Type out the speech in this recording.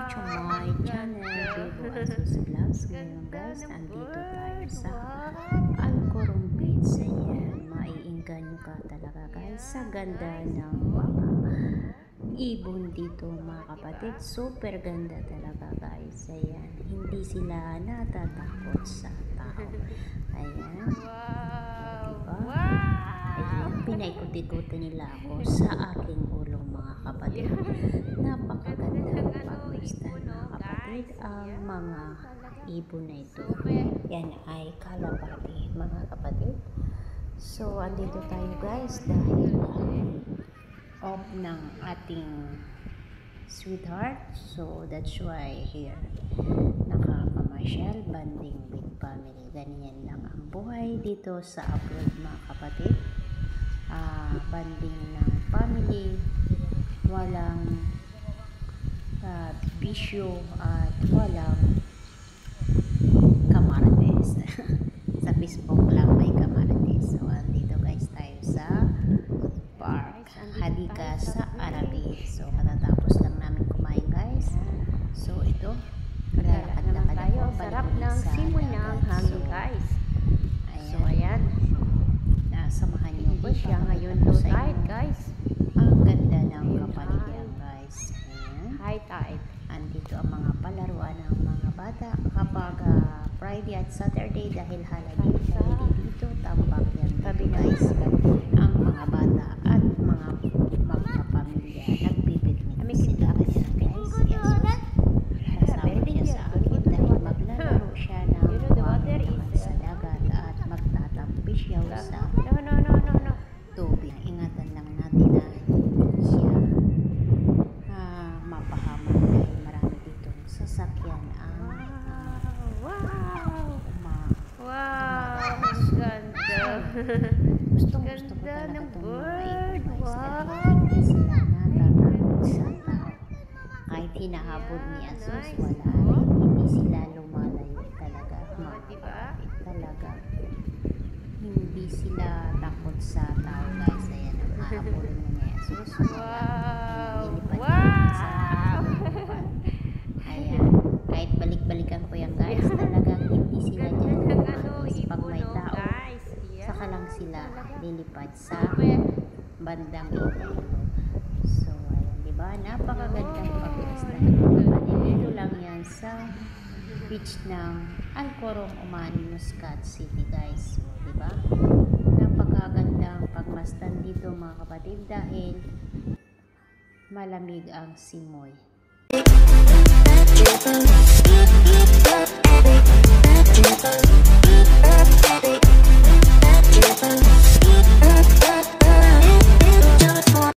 to my channel, Bibo Asus Vlogs. Ngayon guys, nandito tayo sa Alcorum Beach. Ayan, maiinggan nyo ka talaga guys sa ganda ng mga ibon dito mga kapatid. Super ganda talaga guys. Ayan, hindi sila natatakot sa tao. Ayan, diba? Ayan, pinaikot-ikutan nila ako sa aking ulong mga kapatid. Napakaganda pagmasdan mga kapatid ang mga ibon na ito. Yan ay kalapati mga kapatid. So andito tayo guys dahil off ng ating sweetheart. So that's why here nakakamasyal, banding with family. Ganyan lang ang buhay dito sa abroad mga kapatid. Banding ng family, walang bisyo at walang kamarates. Sa Facebook lang may kamarates. So andito guys tayo sa park Hadika sa Arabi. So katatapos lang namin kumain guys. So ito, lalakad-lakad tayo. Sarap ng simoy ng hangin guys. So ayan, samahan niyo hindi siya ngayon low tide guys. Ang ganda ng kapaligiran guys. Ayan. High tide. Andito ang mga palaruan ng mga bata kapag Friday at Saturday dahil holiday dito. Tambak yan tabi guys. Ang mga bata at mga magpapamilya nagpipiknik sila guys. Yes. Kasama niya sa akin dahil maglalaro siya ng sa dagat at magtatampi siya sa tubig. Ingatan lang natin na hindi siya mapahamak dahil marami ditong sasakyan ang ganda. Gustong gusto ko Ganda talaga ng itong bird. mga Wow. hindi sila natatakot sa tao. Kahit hinahabol ni Asus, wala rin. Hindi sila lumalayo talaga. Diba? Talaga. Hindi sila takot sa tao guys. Ayan ang hahabulin ni Asus. Wow. Wow. Ayan. Kahit balik-balikan ko yan guys. Talagang hindi sila dyan. Pag may tao, saka lang sila lilipad sa bandang ito. So, ayan, diba? Napakagandang pagmasdan. Dito lang yan sa beach ng Alcorum, Oman, Muscat City, guys. So, diba? Napakagandang pagmasdan dito, mga kapatid, dahil malamig ang simoy.